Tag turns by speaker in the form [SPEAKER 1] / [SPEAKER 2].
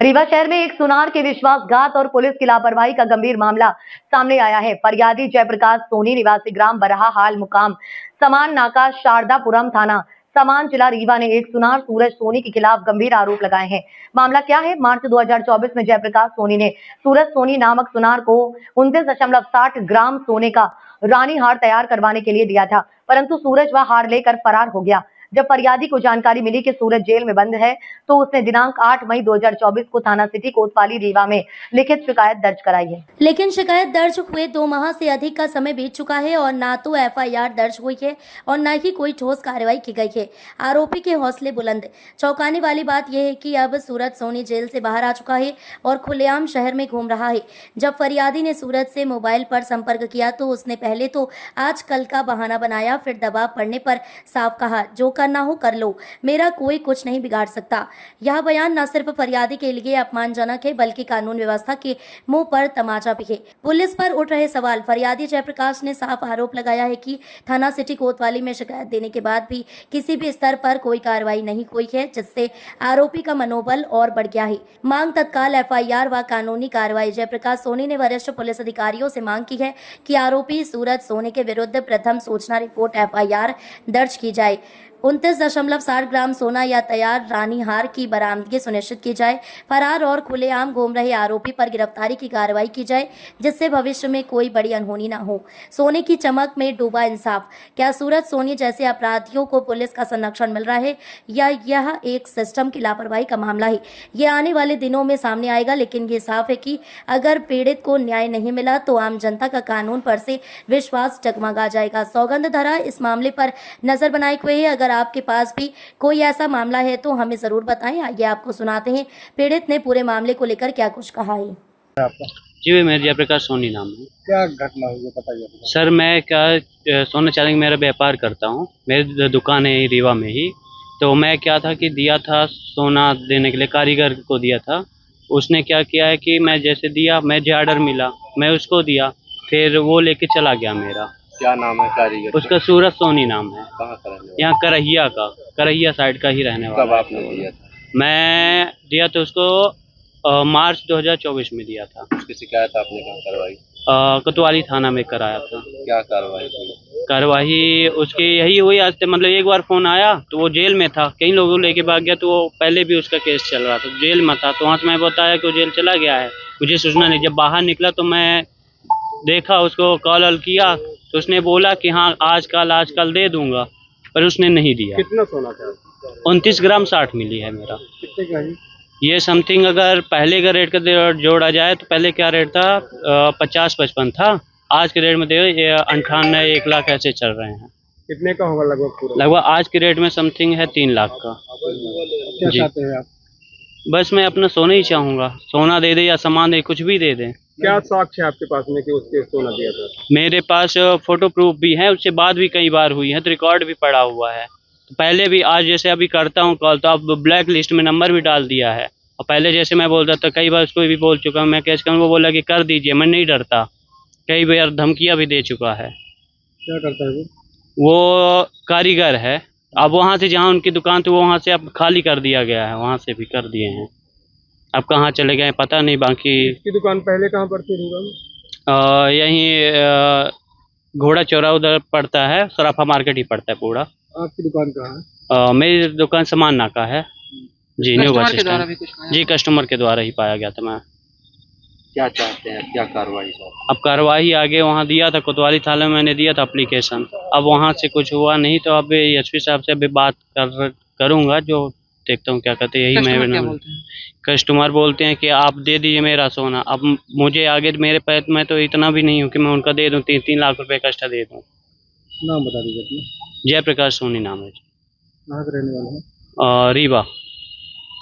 [SPEAKER 1] रीवा शहर में एक सुनार के विश्वासघात और पुलिस की लापरवाही का गंभीर मामला सामने आया है। फरियादी जयप्रकाश सोनी निवासी ग्राम बरहा हाल मुकाम समान नाका शारदापुरम थाना समान जिला रीवा ने एक सुनार सूरज सोनी के खिलाफ गंभीर आरोप लगाए हैं। मामला क्या है? मार्च 2024 में जयप्रकाश सोनी ने सूरज सोनी नामक सुनार को 29.60 ग्राम सोने का रानी हार तैयार करवाने के लिए दिया था, परंतु सूरज वह हार लेकर फरार हो गया। जब फरियादी को जानकारी मिली कि सूरज जेल में बंद है, तो उसने दिनांक 8 मई 2024 को थाना सिटी कोतवाली रीवा में लिखित शिकायत दर्ज कराई है।
[SPEAKER 2] लेकिन शिकायत दर्ज हुए 2 माह से अधिक का समय बीत चुका है और ना तो एफआईआर दर्ज हुई है और न ही कोई ठोस कार्रवाई की गई है। आरोपी के हौसले बुलंद। चौंकाने वाली बात यह है कि अब सूरज सोनी जेल से बाहर आ चुका है और खुलेआम शहर में घूम रहा है। जब फरियादी ने सूरज से मोबाइल पर संपर्क किया तो उसने पहले तो आज कल का बहाना बनाया, फिर दबाव पड़ने पर साफ कहा, जो करना हो कर लो, मेरा कोई कुछ नहीं बिगाड़ सकता। यह बयान न सिर्फ फरियादी के लिए अपमानजनक है बल्कि कानून व्यवस्था के मुंह पर तमाचा भी है। पुलिस पर उठ रहे सवाल। फरियादी जयप्रकाश ने साफ आरोप लगाया है कि थाना सिटी कोतवाली में शिकायत देने के बाद भी किसी भी स्तर पर कोई कार्रवाई नहीं हुई है, जिससे आरोपी का मनोबल और बढ़ गया है। मांग तत्काल एफआईआर व कानूनी कार्रवाई। जयप्रकाश सोनी ने वरिष्ठ पुलिस अधिकारियों से मांग की है कि आरोपी सूरज सोनी के विरुद्ध प्रथम सूचना रिपोर्ट एफआईआर दर्ज की जाए। 29.60 ग्राम सोना या तैयार रानी हार की बरामदगी सुनिश्चित की जाए। फरार और खुलेआम घूम रहे आरोपी पर गिरफ्तारी की कार्रवाई की जाए, जिससे भविष्य में कोई बड़ी अनहोनी न हो। सोने की चमक में डूबा इंसाफ। क्या सूरज सोनी जैसे अपराधियों को पुलिस का संरक्षण मिल रहा है या यह एक सिस्टम की लापरवाही का मामला है? ये आने वाले दिनों में सामने आएगा, लेकिन ये साफ है कि अगर पीड़ित को न्याय नहीं मिला तो आम जनता का कानून पर से विश्वास डगमगा जाएगा। सौगंध धरा इस मामले पर नजर बनाए हुए है। अगर आपके पास भी कोई ऐसा मामला है तो हमें जरूर बताएं। आइए आपको सुनाते हैं पीड़ित ने पूरे मामले को लेकर क्या कुछ कहा है।
[SPEAKER 3] आपका
[SPEAKER 4] जी, मेरा जयप्रकाश सोनी नाम है।
[SPEAKER 3] क्या घटना हुई है बताइए।
[SPEAKER 4] सर, मैं सोना चांदी मेरा व्यापार करता हूँ। मेरी दुकान है रीवा में ही। तो मैं क्या था कि दिया था सोना देने के लिए, कारीगर को दिया था। उसने क्या किया है कि मैं जैसे दिया, मुझे ऑर्डर मिला, मैं उसको दिया, फिर वो लेके चला गया मेरा।
[SPEAKER 3] क्या नाम है कारीगर?
[SPEAKER 4] उसका सूरज सोनी नाम है।
[SPEAKER 3] कहाँ का रहने वाला?
[SPEAKER 4] यहाँ करहिया साइड का ही रहने वाला।
[SPEAKER 3] कब आपने दिया था?
[SPEAKER 4] मैं दिया तो उसको मार्च 2024 में दिया था।
[SPEAKER 3] उसकी शिकायत आपने कहाँ करवाई?
[SPEAKER 4] कोतवाली थाना में कराया था।
[SPEAKER 3] क्या कार्रवाई हुई?
[SPEAKER 4] कार्रवाई उसकी यही हुई आज से, मतलब एक बार फोन आया तो वो जेल में था, कई लोगों लेके भाग गया, तो वो पहले भी उसका केस चल रहा था, जेल में था। तो वहाँ से मैं बताया कि वो जेल चला गया है, मुझे सूचना नहीं। जब बाहर निकला तो मैं देखा, उसको कॉल किया तो उसने बोला कि हाँ आज कल दे दूंगा, पर उसने नहीं दिया।
[SPEAKER 3] कितना सोना था?
[SPEAKER 4] 29 ग्राम 60 मिली है मेरा।
[SPEAKER 3] कितने का है?
[SPEAKER 4] ये समथिंग अगर पहले का रेट का जोड़ा जाए तो पहले क्या रेट था, 50-55 था। आज के रेट में देखो ये 98 1 लाख ऐसे चल रहे हैं।
[SPEAKER 3] कितने का होगा लगभग पूरा?
[SPEAKER 4] लगभग आज के रेट में समथिंग है 3 लाख का।
[SPEAKER 3] क्या
[SPEAKER 4] जी।
[SPEAKER 3] चाहते हैं आप?
[SPEAKER 4] बस मैं अपना सोना ही चाहूँगा, सोना दे दे या सामान दे, कुछ भी दे दे।
[SPEAKER 3] क्या साक्ष्य है आपके पास में कि उसके सोना दिया था?
[SPEAKER 4] मेरे पास फोटो प्रूफ भी है, उससे बात भी कई बार हुई है, तो रिकॉर्ड भी पड़ा हुआ है। तो पहले भी, आज जैसे अभी करता हूँ कॉल, तो अब ब्लैक लिस्ट में नंबर भी डाल दिया है। और पहले जैसे मैं बोलता था, कई बार उसको भी बोल चुका हूँ मैं कैसे कहूँ, वो बोला कि कर दीजिए, मैं नहीं डरता। कई बार धमकियाँ भी दे चुका है।
[SPEAKER 3] क्या करता है
[SPEAKER 4] वो कारीगर है। अब वहाँ से जहाँ उनकी दुकान थी वहाँ से अब खाली कर दिया गया है, वहाँ से भी कर दिए हैं। अब कहाँ चले गए पता नहीं। बाकी
[SPEAKER 3] इसकी दुकान पहले कहाँ पर थी?
[SPEAKER 4] यहीं घोड़ा चौरा उधर पड़ता है, सराफा मार्केट ही पड़ता है पूरा।
[SPEAKER 3] आपकी दुकान कहाँ है?
[SPEAKER 4] मेरी दुकान समान नाका है जी, न्यू बस स्टैंड। जी, कस्टमर के द्वारा ही पाया गया था मैं।
[SPEAKER 3] क्या चाहते हैं? क्या कार्रवाई चाहते
[SPEAKER 4] अब कार्रवाई आगे वहाँ दिया था कोतवाली थाने में, मैंने दिया था एप्लीकेशन। अब वहाँ से कुछ हुआ नहीं, तो अब एसपी साहब से अभी बात करूँगा, जो देखता हूँ क्या कहते हैं। यही मैं कस्टमर बोलते हैं कि आप दे दीजिए मेरा सोना। अब मुझे आगे मेरे पैर में तो इतना भी नहीं हूँ कि मैं उनका दे दूँ, 3 लाख रुपए का एक्स्ट्रा दे दूँ।
[SPEAKER 3] नाम बता दीजिए अपना।
[SPEAKER 4] जयप्रकाश सोनी नाम है।
[SPEAKER 3] कहाँ के रहने वाले हैं?
[SPEAKER 4] रीवा।